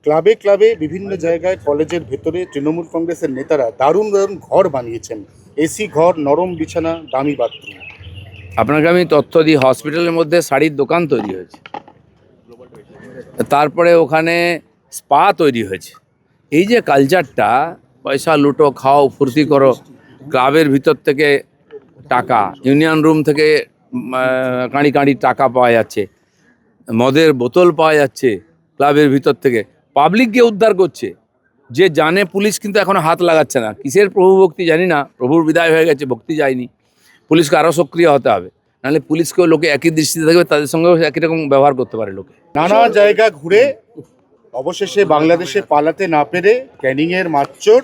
ক্লাবে ক্লাবে বিভিন্ন জায়গায় কলেজের ভেতরে তৃণমূল কংগ্রেসের নেতারা দারুণ দারুণ ঘর বানিয়েছেন, এসি ঘর, নরম বিছানা, দামি বাথরুম। আপনাকে আমি তথ্য দিই, হসপিটালের মধ্যে শাড়ির দোকান তৈরি হয়েছে, তারপরে ওখানে স্পা তৈরি হয়েছে। এই যে কালচারটা, পয়সা লুটো, খাও, ফুর্তি করো, ক্লাবের ভিতর থেকে টাকা, ইউনিয়ন রুম থেকে কাঁড়ি কাঁড়ি টাকা পাওয়া যাচ্ছে, মদের বোতল পাওয়া যাচ্ছে ক্লাবের ভিতর থেকে, পাবলিককে উদ্ধার করছে। যে জানে পুলিশ কিন্তু এখনো হাত লাগাচ্ছে না। কিসের প্রভু ভক্তি জানি না, প্রভুর বিদায় হয়ে গেছে, ভক্তি যায়নি। পুলিশকে আরও সক্রিয় হতে হবে, নাহলে পুলিশকেও লোকে একই দৃষ্টিতে থাকবে, তাদের সঙ্গেও একই রকম ব্যবহার করতে পারে লোকে। নানা জায়গা ঘুরে অবশেষে বাংলাদেশে পালাতে না পেরে ক্যানিংয়ের মাচ্চর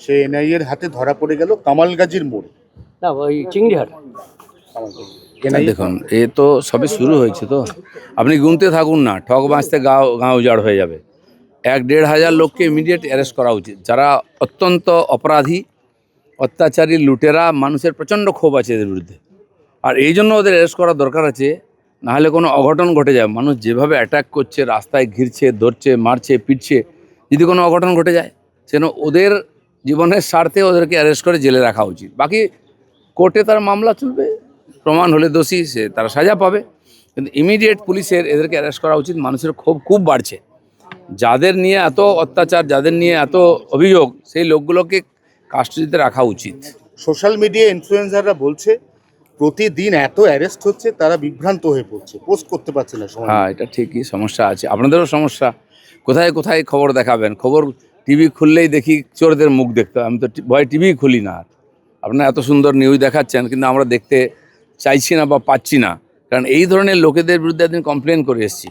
সে এনআইএর হাতে ধরা পড়ে গেল কামালগাজীর মোড়। না, ওই চিংড়িহাট। দেখুন, এ তো সবে শুরু হয়েছে। তো আপনি গুনতে থাকুন না, ঠক বাঁচতে গাঁও উজাড় হয়ে যাবে। 1-1.5 হাজার লোককে ইমিডিয়েট অ্যারেস্ট করা উচিত, যারা অত্যন্ত অপরাধী, অত্যাচারী, লুটেরা। মানুষের প্রচণ্ড ক্ষোভ আছে এদের বিরুদ্ধে, আর এই জন্য ওদের অ্যারেস্ট করা দরকার আছে। নাহলে কোনো অঘটন ঘটে যায়। মানুষ যেভাবে অ্যাটাক করছে, রাস্তায় ঘিরছে, ধরছে, মারছে, পিটছে, যদি কোনো অঘটন ঘটে যায়, সেজন্য ওদের জীবনের স্বার্থে ওদেরকে অ্যারেস্ট করে জেলে রাখা উচিত। বাকি কোর্টে তার মামলা চলবে, প্রমাণ হলে দোষী সে তারা সাজা পাবে, কিন্তু ইমিডিয়েট পুলিশের এদেরকে অ্যারেস্ট করা উচিত। মানুষের ক্ষোভ খুব বাড়ছে, যাদের নিয়ে এত অত্যাচার, যাদের নিয়ে এত অভিযোগ, সেই লোকগুলোকে কাস্টডিতে রাখা উচিত। সোশ্যাল মিডিয়া ইনফ্লুয়েন্সাররা বলছে প্রতিদিন এত অ্যারেস্ট হচ্ছে, তারা বিভ্রান্ত হয়ে পড়ছে, পোস্ট করতে পারছে না সময়। হ্যাঁ, এটা ঠিকই, সমস্যা আছে, আপনাদেরও সমস্যা। কোথায় কোথায় খবর দেখাবেন? খবর টিভি খুললেই দেখি চোরদের মুখ দেখতে হয়। আমি তো ভয় টিভি খুলি না। আপনারা এত সুন্দর নিউজ দেখাচ্ছেন, কিন্তু আমরা দেখতে চাইছি না বা পাচ্ছি না। কারণ এই ধরনের লোকেদের বিরুদ্ধে একদিন কমপ্লেন করে এসেছি,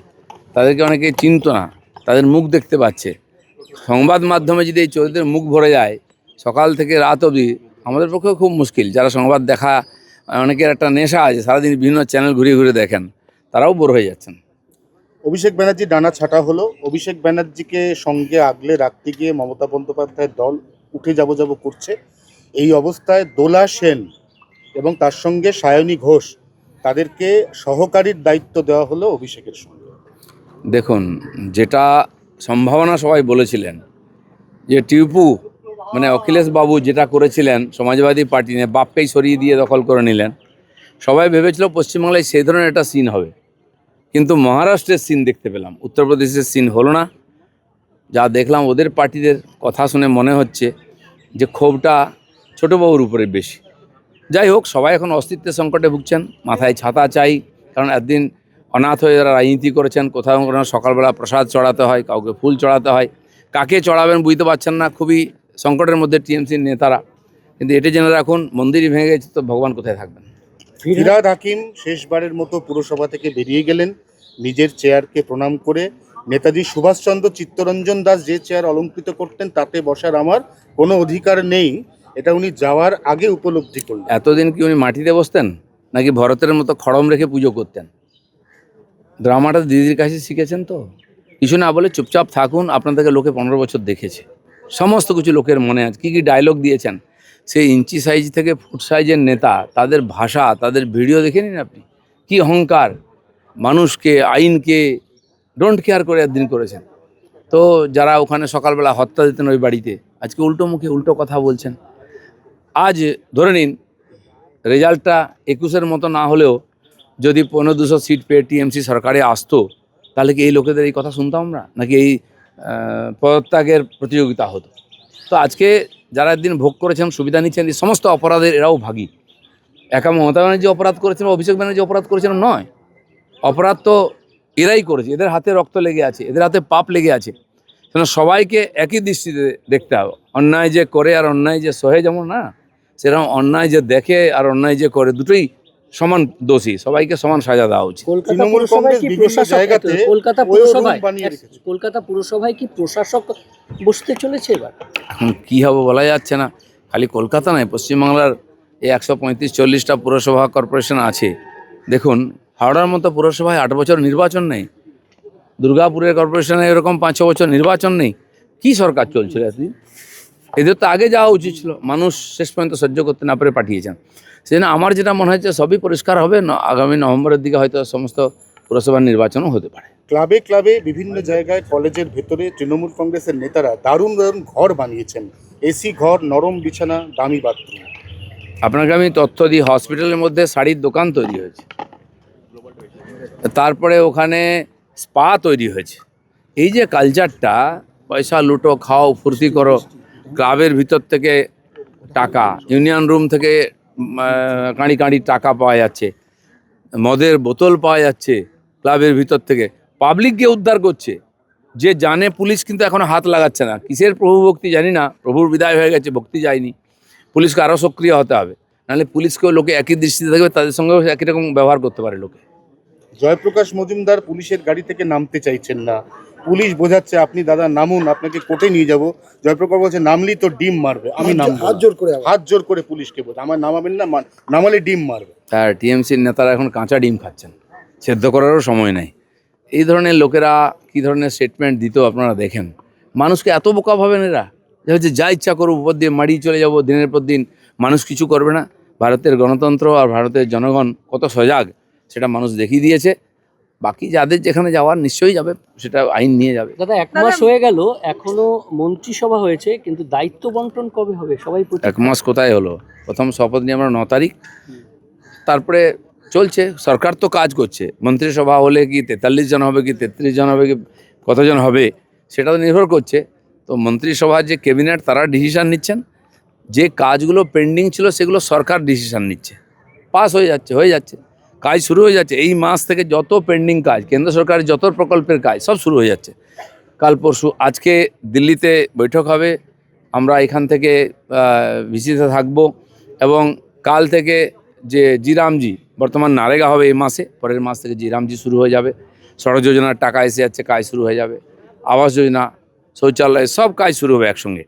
তাদেরকে অনেকে চিনত না, তাদের মুখ দেখতে পাচ্ছে। সংবাদ মাধ্যমে যদি এই চোরদের মুখ ভরে যায় সকাল থেকে রাত অবধি, আমাদের পক্ষেও খুব মুশকিল। যারা সংবাদ দেখা, অনেকের একটা নেশা আছে, সারাদিন বিভিন্ন চ্যানেল ঘুরিয়ে ঘুরে দেখেন, তারাও বোর হয়ে যাচ্ছেন। অভিষেক ব্যানার্জি ডানা ছাঁটা হলো। অভিষেক ব্যানার্জিকে সঙ্গে আগলে রাখতে গিয়ে মমতা বন্দ্যোপাধ্যায়ের দল উঠে যাব করছে। এই অবস্থায় দোলা সেন এবং তার সঙ্গে সায়নী ঘোষ, তাদেরকে সহকারীর দায়িত্ব দেওয়া হলো অভিষেকের সঙ্গে। দেখুন, যেটা সম্ভাবনা সবাই বলেছিলেন যে টিপু মানে অখিলেশ বাবু যেটা করেছিলেন সমাজবাদী পার্টি নিয়ে, বাপকেই সরিয়ে দিয়ে দখল করে নিলেন, সবাই ভেবেছিল পশ্চিমবাংলায় সেই ধরনের একটা সিন হবে। কিন্তু মহারাষ্ট্রের সিন দেখতে পেলাম, উত্তরপ্রদেশের সিন হলো না। যা দেখলাম, ওদের পার্টিদের কথা শুনে মনে হচ্ছে যে ক্ষোভটা ছোটোবাবুর উপরে বেশি। যাই হোক, সবাই এখন অস্তিত্বের সংকটে ভুগছেন, মাথায় ছাতা চাই। কারণ একদিন অনাথ হয়ে যারা রাজনীতি করেছেন, কোথাও কোনো সকালবেলা প্রসাদ চড়াতে হয়, কাউকে ফুল চড়াতে হয়, কাকে চড়াবেন বুঝতে পারছেন না। খুবই সংকটের মধ্যে টিএমসির নেতারা। কিন্তু এটা জেনে রাখুন, মন্দিরই ভেঙে গেছে তো ভগবান কোথায় থাকবেন। ফিরহাদ হাকিম শেষবারের মতো পুরসভা থেকে বেরিয়ে গেলেন নিজের চেয়ারকে প্রণাম করে। নেতাজি সুভাষচন্দ্র চিত্তরঞ্জন দাস যে চেয়ার অলঙ্কৃত করতেন, তাতে বসার আমার কোনো অধিকার নেই, এটা উনি যাওয়ার আগে উপলব্ধি করলেন। এতদিন কি উনি মাটিতে বসতেন, নাকি ভরতের মতো খড়ম রেখে পুজো করতেন? ড্রামাটা দিদির কাছে শিখেছেন তো। কিছু না বলে চুপচাপ থাকুন, আপনাদেরকে লোকে 15 বছর দেখেছে, সমস্ত কিছু লোকের মনে আছে। কী কী ডায়লগ দিয়েছেন, সেই ইঞ্চি সাইজ থেকে ফুট সাইজের নেতা, তাদের ভাষা, তাদের ভিডিও দেখে নিন আপনি। কী অহংকার, মানুষকে, আইনকে ডোন্ট কেয়ার করে একদিন করেছেন। তো যারা ওখানে সকালবেলা হত্যা দিতেন ওই বাড়িতে, আজকে উল্টো মুখে উল্টো কথা বলছেন। আজ ধরে নিন রেজাল্টটা 21-এর মতো না হলেও যদি 1500 সিট পেয়ে টিএমসি সরকারে আসতো, তাহলে কি এই লোকেদের এই কথা শুনতাম আমরা, নাকি এই পদত্যাগের প্রতিযোগিতা হতো? তো আজকে যারা একদিন ভোগ করেছেন, সুবিধা নিচ্ছেন, এই সমস্ত অপরাধের এরাও ভাগী। একা মমতা ব্যানার্জি অপরাধ করেছেন, অভিষেক ব্যানার্জি অপরাধ করেছেন নয়, অপরাধ তো এরাই করেছে। এদের হাতে রক্ত লেগে আছে, এদের হাতে পাপ লেগে আছে। সেজন্য সবাইকে একই দৃষ্টিতে দেখতে হবে। অন্যায় যে করে আর অন্যায় যে সহে যেমন না, সেরকম অন্যায় যে দেখে আর অন্যায় যে করে, দুটোই সমান দোষী, সবাইকে সমান সাজা দেওয়া উচিত। কলকাতা পুরসভায় কি প্রশাসক বসতে চলেছে এবার? এখন কী হবে বলা যাচ্ছে না। খালি কলকাতা নয়, পশ্চিমবাংলার এই 135-140টা পুরসভা কর্পোরেশন আছে। দেখুন, হাওড়ার মতো পুরসভায় 8 বছর নির্বাচন নেই, দুর্গাপুরের কর্পোরেশনে এরকম 5-6 বছর নির্বাচন নেই। কি সরকার চলছিল এতদিন? এদের তো আগে যাওয়া উচিত ছিল, মানুষ শেষ পর্যন্ত সহ্য করতে না পেরে পাঠিয়েছেন। সেজন্য আমার যেটা মনে হচ্ছে, সবই পরিষ্কার হবে, আগামী নভেম্বরের দিকে হয়তো সমস্ত পুরসভার নির্বাচনও হতে পারে। ক্লাবে ক্লাবে বিভিন্ন জায়গায় কলেজের ভেতরে তৃণমূল কংগ্রেসের নেতারা দারুণ দারুণ ঘর বানিয়েছেন, এসি ঘর, নরম বিছানা, দামি বাথরুম। আপনাকে আমি তথ্য দিই, হসপিটালের মধ্যে শাড়ির দোকান তৈরি হয়েছে, তারপরে ওখানে স্পা তৈরি হয়েছে। এই যে কালচারটা, পয়সা লুটো, খাও, ফুর্তি করো, ক্লাবের ভিতর থেকে টাকা, ইউনিয়ন রুম থেকে কাঁড়ি কাঁড়ি টাকা পাওয়া যাচ্ছে, মদের বোতল পাওয়া যাচ্ছে ক্লাবের ভিতর থেকে, পাবলিককে উদ্ধার করছে। যে জানে পুলিশ কিন্তু এখনো হাত লাগাচ্ছে না। কিসের প্রভু ভক্তি জানি না, প্রভুর বিদায় হয়ে গেছে, ভক্তি যায়নি। পুলিশকে আরও সক্রিয় হতে হবে, নাহলে পুলিশকেও লোকে একই দৃষ্টিতে দেখবে, তাদের সঙ্গেও একই রকম ব্যবহার করতে পারে লোকে। জয়প্রকাশ মজুমদার পুলিশের গাড়ি থেকে নামতে চাইছেন না, পুলিশ বোঝাচ্ছে আপনি দাদা নামুন, আপনাকে কোর্টে নিয়ে যাব। জয়প্রকাশ বলছে নামলি তো ডিম মারবে, আমি নামবো না। হাত জোর করে পুলিশকে বলছে আমার নামাবেন না, নামালে ডিম মারবে। আর টিএমসির নেতারা এখন কাঁচা ডিম খাচ্ছেন, সেদ্ধ করারও সময় নেই। এই ধরনের লোকেরা কী ধরনের স্টেটমেন্ট দিত আপনারা দেখেন। মানুষকে এত বোকা ভাবেন এরা, যে হচ্ছে যা ইচ্ছা করুক উপর দিয়ে মারিয়ে চলে যাব, দিনের পর দিন মানুষ কিছু করবে না। ভারতের গণতন্ত্র আর ভারতের জনগণ কত সজাগ সেটা মানুষ দেখিয়ে দিয়েছে। বাকি যাদের যেখানে যাওয়ার নিশ্চয়ই যাবে, সেটা আইন নিয়ে যাবে। দাদা 1 মাস হয়ে গেল, এখনো মন্ত্রিসভা হয়েছে, কিন্তু দায়িত্ব বন্টন কবে হবে? সবাই 1 মাস কোথায় হলো? প্রথম শপথ নিয়ে আমরা 9 তারিখ, তারপরে চলছে। সরকার তো কাজ করছে, মন্ত্রিসভা হলে কি 43 জন হবে, কি 33 জন হবে, কি কতজন হবে, সেটা তো নির্ভর করছে। তো মন্ত্রিসভার যে ক্যাবিনেট, তারা ডিসিশান নিচ্ছেন। যে কাজগুলো পেন্ডিং ছিল সেগুলো সরকার ডিসিশান নিচ্ছে, পাস হয়ে যাচ্ছে, কাজ শুরু হয়ে যাচ্ছে। এই মাস থেকে যত পেন্ডিং কাজ, কেন্দ্র সরকারের যত প্রকল্পের কাজ, সব শুরু হয়ে যাচ্ছে। কাল পরশু, আজকে দিল্লিতে বৈঠক হবে, আমরা এখান থেকে ভিসিতে থাকব, এবং কাল থেকে যে জিরামজি, বর্তমান নারেগা হবে এই মাসে, পরের মাস থেকে জিরামজি শুরু হয়ে যাবে। সড়ক যোজনার টাকা এসে যাচ্ছে, কাজ শুরু হয়ে যাবে। আবাস যোজনা, শৌচালয়, সব কাজ শুরু হবে একসঙ্গে।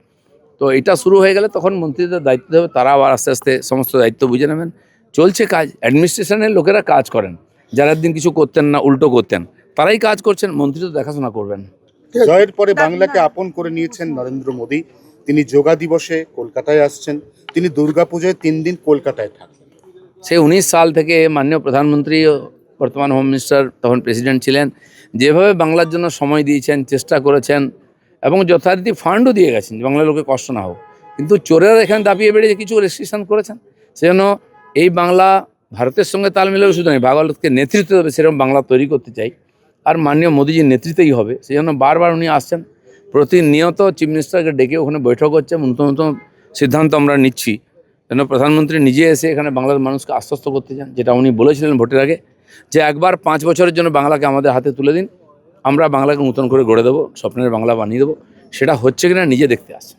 তো এটা শুরু হয়ে গেলে তখন মন্ত্রীদের দায়িত্ব দেবে, তারা আবার আস্তে আস্তে সমস্ত দায়িত্ব বুঝে নেবেন। চলছে কাজ, অ্যাডমিনিস্ট্রেশনের লোকেরা কাজ করেন, যারা একদিন কিছু করতেন না, উল্টো করতেন, তারাই কাজ করছেন, মন্ত্রী তো দেখাশোনা করবেন। জয়ের পরে বাংলাকে আপন করে নিয়েছেন নরেন্দ্র মোদী। তিনি যোগা দিবসে কলকাতায় আসছেন, তিনি দুর্গাপুজোয় 3 দিন কলকাতায় থাকবেন। সেই 19 সাল থেকে মাননীয় প্রধানমন্ত্রী, বর্তমান হোম মিনিস্টার, তখন প্রেসিডেন্ট ছিলেন, যেভাবে বাংলার জন্য সময় দিয়েছেন, চেষ্টা করেছেন, এবং যথারীতি ফান্ডও দিয়ে গেছেন যে বাংলার লোকে কষ্ট না হোক। কিন্তু চোরেরা এখানে দাপিয়ে বেড়ে কিছু রেস্ট্রিকশন করেছেন, সেজন্য এই বাংলা ভারতের সঙ্গে তাল মিলেও শুধু নয়, ভারতকে নেতৃত্ব দেবে সেরকম বাংলা তৈরি করতে চাই, আর মাননীয় মোদীজির নেতৃত্বেই হবে। সেজন্য বারবার উনি আসছেন, প্রতিনিয়ত চিফ মিনিস্টারকে ডেকে ওখানে বৈঠক হচ্ছে, নতুন নতুন সিদ্ধান্ত আমরা নিচ্ছি। যেন প্রধানমন্ত্রী নিজে এসে এখানে বাংলার মানুষকে আশ্বস্ত করতে চান, যেটা উনি বলেছিলেন ভোটের আগে, যে একবার 5 বছরের জন্য বাংলাকে আমাদের হাতে তুলে দিন, আমরা বাংলাকে নতুন করে গড়ে দেবো, স্বপ্নের বাংলা বানিয়ে দেবো। সেটা হচ্ছে কিনা নিজে দেখতে আসছে।